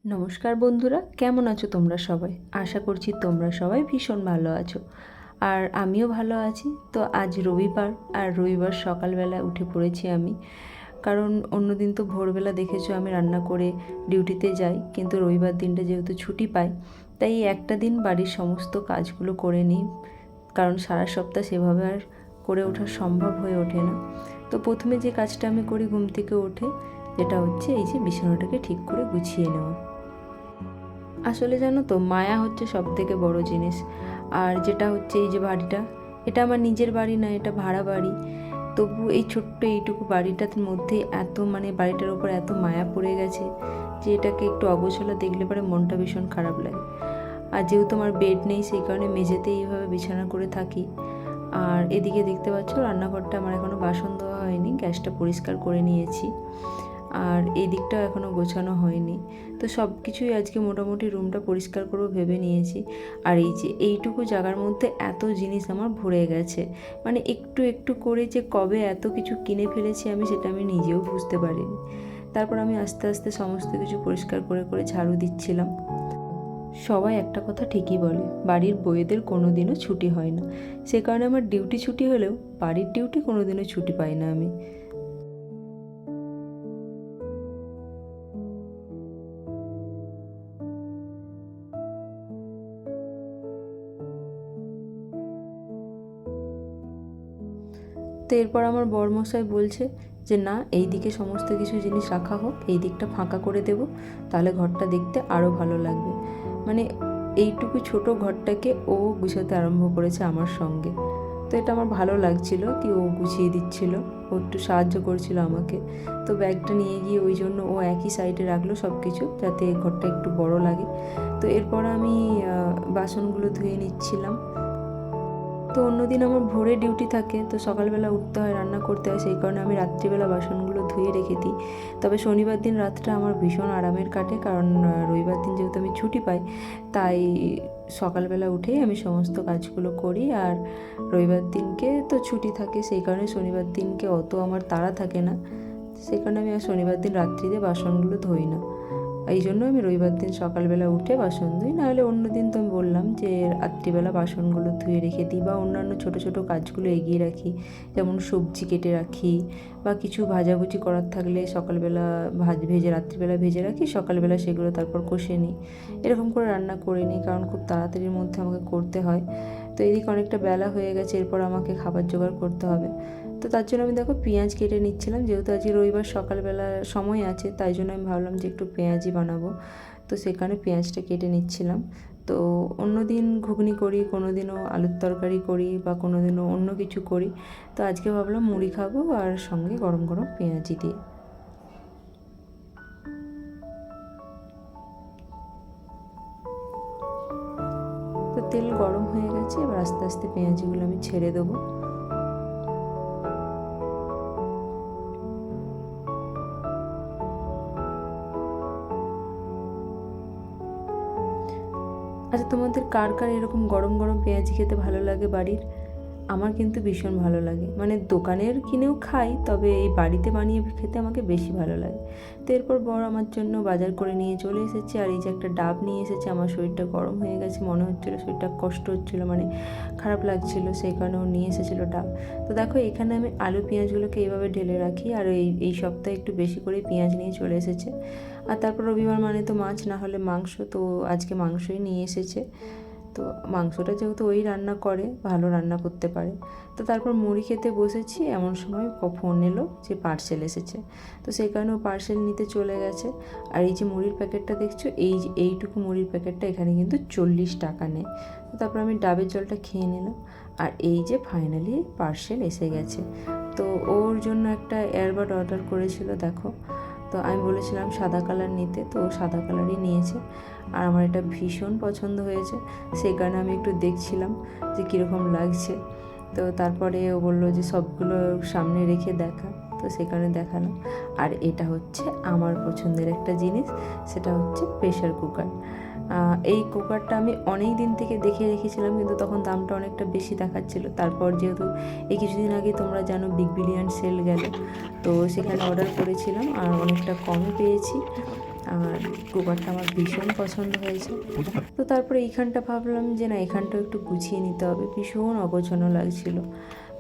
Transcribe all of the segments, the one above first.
নমস্কার বন্ধুরা, কেমন আছো তোমরা সবাই? আশা করছি তোমরা সবাই ভীষণ ভালো আছো, আর আমিও ভালো আছি। তো আজ রবিবার, আর রবিবার সকালবেলা উঠে পড়েছি আমি। কারণ অন্যদিন তো ভোরবেলা দেখেছো আমি রান্না করে ডিউটিতে যাই, কিন্তু রবিবার দিনটা যেহেতু ছুটি পাই, তাই একটা দিন বাড়ির সমস্ত কাজগুলো করে নিই। কারণ সারা সপ্তাহ সেভাবে আর করে ওঠা সম্ভব হয়ে ওঠে না। তো প্রথমে যে কাজটা আমি করি ঘুম থেকে উঠে, যেটা হচ্ছে এই যে বিছানাটাকে ঠিক করে গুছিয়ে নেওয়া। আসলে জানো তো, মায়া হচ্ছে সব থেকে বড় জিনিস। আর যেটা হচ্ছে এই যে বাড়িটা, এটা আমার নিজের বাড়ি না, এটা ভাড়া বাড়ি। তবু এই ছোট্ট এইটুকু বাড়িটার মধ্যে এত বাড়িটার ওপর এত মায়া পড়ে গেছে যে এটাকে একটু অগোছালো দেখলে পরে মনটা ভীষণ খারাপ লাগে। আর যেহেতু আমার বেড নেই, সেই কারণে মেঝেতেই এইভাবে বিছানা করে থাকি। আর এদিকে দেখতে পাচ্ছ রান্নাঘরটা আমার এখনও বাসন ধোয়া হয়নি, গ্যাসটা পরিষ্কার করে নিয়েছি। আর এই দিকটাও এখনও গোছানো হয়নি। তো সব কিছুই আজকে মোটামুটি রুমটা পরিষ্কার করবো ভেবে নিয়েছি। আর এই যে এইটুকু জায়গার মধ্যে এত জিনিস আমার ভরে গেছে, একটু একটু করে যে কবে এত কিছু কিনে ফেলেছি আমি, সেটা আমি নিজেও বুঝতে পারিনি। তারপর আমি আস্তে আস্তে সমস্ত কিছু পরিষ্কার করে করে ঝাড়ু দিচ্ছিলাম। সবাই একটা কথা ঠিকই বলে, বাড়ির বউয়েদের কোনো দিনও ছুটি হয় না। সে কারণে আমার ডিউটি ছুটি হলেও বাড়ির ডিউটি কোনো দিনও ছুটি পাই না আমি। তো এরপর আমার বরমশাই বলছে যে না, এই দিকে সমস্ত কিছু জিনিস রাখা হোক, এই দিকটা ফাঁকা করে দেব, তাহলে ঘরটা দেখতে আরও ভালো লাগবে। মানে এইটুকু ছোট ঘরটাকে ও গুছাতে আরম্ভ করেছে আমার সঙ্গে। তো এটা আমার ভালো লাগছিল কি ও গুছিয়ে দিচ্ছিল, ও একটু সাহায্য করছিল আমাকে। তো ব্যাগটা নিয়ে গিয়ে ওই জন্য ও একই সাইডে রাখলো সব কিছু, যাতে ঘরটা একটু বড় লাগে। তো এরপর আমি বাসনগুলো ধুয়ে নিচ্ছিলাম। তো অন্যদিন আমার ভোরে ডিউটি থাকে, তো সকালবেলা উঠতে হয়, রান্না করতে হয়, সেই কারণে আমি রাত্রিবেলা বাসনগুলো ধুয়ে রেখে দিই। তবে শনিবার দিন রাতটা আমার ভীষণ আরামের কাটে, কারণ রবিবার দিন যেহেতু আমি ছুটি পাই, তাই সকালবেলা উঠেই আমি সমস্ত কাজগুলো করি। আর রবিবার দিনকে তো ছুটি থাকে, সেই কারণে শনিবার দিনকে অত আমার তাড়া থাকে না। সেই কারণে আমি আর শনিবার দিন রাত্রিতে বাসনগুলো ধুই না। এই জন্য আমি রবিবার দিন সকালবেলা উঠে বাসন ধুই। নাহলে অন্য দিন তো আমি বললাম যে রাত্রিবেলা বাসনগুলো ধুয়ে রেখে দিই, বা অন্যান্য ছোটো ছোটো কাজগুলো এগিয়ে রাখি। যেমন সবজি কেটে রাখি, বা কিছু ভাজাভুজি করার থাকলে সকালবেলা ভেজে রাত্রিবেলা ভেজে রাখি, সকালবেলা সেগুলো তারপর কষে নিই। এরকম করে রান্না করে নিই, কারণ খুব তাড়াতাড়ির মধ্যে আমাকে করতে হয়। তো এদিকে অনেকটা বেলা হয়ে গেছে, এরপর আমাকে খাবার জোগাড় করতে হবে। তো তার জন্য আমি দেখো পেঁয়াজ কেটে নিচ্ছিলাম, যেহেতু আজকে রবিবার সকালবেলা সময় আছে, তাই জন্য আমি ভাবলাম যে একটু পেঁয়াজি বানাবো। তো সেখানে পেঁয়াজটা কেটে নিচ্ছিলাম। তো অন্য দিন ঘুগনি করি, কোনো দিনও আলুর তরকারি করি, বা কোনো দিনও অন্য কিছু করি। তো আজকে ভাবলাম মুড়ি খাবো আর সঙ্গে গরম গরম পেঁয়াজি দিয়ে। তো তেল গরম হয়ে গেছে, এবার আস্তে আস্তে পেঁয়াজিগুলো আমি ছেড়ে দেবো। আচ্ছা, তোমাদের কার কার এরকম গরম গরম পেঁয়াজি খেতে ভালো লাগে বাড়ির? আমার কিন্তু ভীষণ ভালো লাগে। দোকানের কিনেও খাই, তবে এই বাড়িতে বানিয়ে খেতে আমাকে বেশি ভালো লাগে। তো এরপর বর আমার জন্য বাজার করে নিয়ে চলে এসেছে। আর এই যে একটা ডাব নিয়ে এসেছে, আমার শরীরটা গরম হয়ে গেছে, মনে হচ্ছিলো শরীরটা কষ্ট হচ্ছিলো, খারাপ লাগছিল, সেই কারণে ও নিয়ে এসেছিলো ডাব। তো দেখো এখানে আমি আলু পেঁয়াজগুলোকে এইভাবে ঢেলে রাখি। আর এই সপ্তাহে একটু বেশি করে পেঁয়াজ নিয়ে চলে এসেছে। আর তারপর রবিবার মানে তো মাছ না হলে মাংস, তো আজকে মাংসই নিয়ে এসেছে। তো মাংসটা যেহেতু ওই রান্না করে, ভালো রান্না করতে পারে। তো তারপর মুড়ি খেতে বসেছি, এমন সময় ফোন এলো যে পার্সেল এসেছে। তো সেই কারণে ও পার্সেল নিতে চলে গেছে। আর এই যে মুড়ির প্যাকেটটা দেখছো, এইটুকু মুড়ির প্যাকেটটা এখানে কিন্তু 40 টাকা নেয়। তো তারপর আমি ডাবের জলটা খেয়ে নিলাম। আর এই যে ফাইনালি পার্সেল এসে গেছে। তো ওর জন্য একটা এয়ারবাড অর্ডার করেছিল দেখো। তো আমি বলেছিলাম সাদা কালার নিতে, তো ও সাদা কালারই নিয়েছে। আর আমার এটা ভীষণ পছন্দ হয়েছে, সেই কারণে আমি একটু দেখছিলাম যে কীরকম লাগছে। তো তারপরে ও বললো যে সবগুলো সামনে রেখে দেখা, তো সেই কারণে দেখালাম। আর এটা হচ্ছে আমার পছন্দের একটা জিনিস, সেটা হচ্ছে প্রেশার কুকার। এই কুকারটা আমি অনেক দিন থেকে দেখে রেখেছিলাম, কিন্তু তখন দামটা অনেকটা বেশি দেখাচ্ছিল। তারপর যেহেতু এই কিছুদিন আগে তোমরা জানো বিগ বিলিয়ন সেল গেল, তো সেখানে অর্ডার করেছিলাম আর অনেকটা কমে পেয়েছি। আর কুকারটা আমার ভীষণ পছন্দ হয়েছে। তো তারপরে এইখানটা ভাবলাম যে না, এখানটাও একটু গুছিয়ে নিতে হবে, ভীষণ অগোছানো লাগছিল।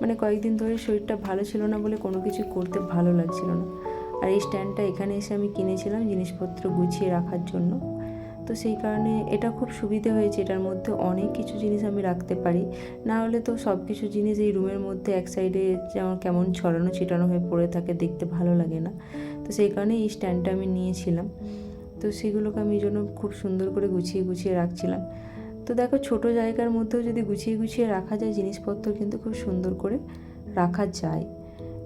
মানে কয়েকদিন ধরে শরীরটা ভালো ছিল না বলে কোনো কিছু করতে ভালো লাগছিল না। আর এই স্ট্যান্ডটা এখানে এসে আমি কিনেছিলাম জিনিসপত্র গুছিয়ে রাখার জন্য। তো সেই কারণে এটা খুব সুবিধে হয়েছে, এটার মধ্যে অনেক কিছু জিনিস আমি রাখতে পারি। না হলে তো সব কিছু জিনিস এই রুমের মধ্যে এক সাইডে যেমন কেমন ছড়ানো ছিটানো হয়ে পড়ে থাকে, দেখতে ভালো লাগে না। তো সেই কারণে এই স্ট্যান্ডটা আমি নিয়েছিলাম। তো সেগুলোকে আমি এই জন্য খুব সুন্দর করে গুছিয়ে গুছিয়ে রাখছিলাম। তো দেখো, ছোট জায়গার মধ্যেও যদি গুছিয়ে গুছিয়ে রাখা যায় জিনিসপত্র, কিন্তু খুব সুন্দর করে রাখা যায়।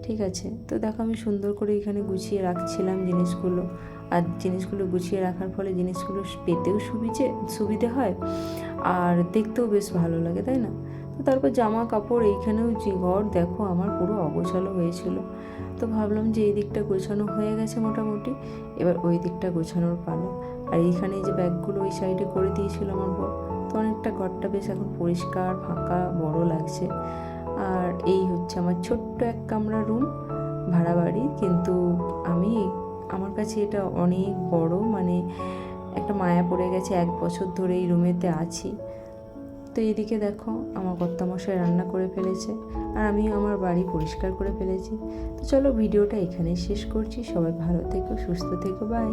ঠিক আছে, তো দেখো আমি সুন্দর করে এখানে গুছিয়ে রাখছিলাম জিনিসগুলো। আর জিনিসগুলো গুছিয়ে রাখার ফলে জিনিসগুলো পেতেও সুবিধে হয়, আর দেখতেও বেশ ভালো লাগে, তাই না? তো তারপর জামা কাপড় এইখানেও যে ঘর দেখো আমার পুরো অগোছালো হয়েছিল। তো ভাবলাম যে এই দিকটা গোছানো হয়ে গেছে মোটামুটি, এবার ওই দিকটা গোছানোর পালা। আর এইখানে যে ব্যাগগুলো ওই সাইডে করে দিয়েছিল আমার বর, তো অনেকটা ঘরটা বেশ এখন পরিষ্কার ফাঁকা বড় লাগছে। আর এই হচ্ছে আমার ছোট্ট এক কামরা রুম, ভাড়া বাড়ি, কিন্তু আমার কাছে এটা অনেক বড়, মানে একটা মায়া পড়ে গেছে, 1 বছর ধরে এই রুমেতে আছি। তো এইদিকে দেখো আমার কর্তামশাই রান্না করে ফেলেছে, আর আমি আমার বাড়ি পরিষ্কার করে ফেলেছি। তো চলো ভিডিওটা এখানেই শেষ করছি। সবাই ভালো থেকো, সুস্থ থেকো, বাই।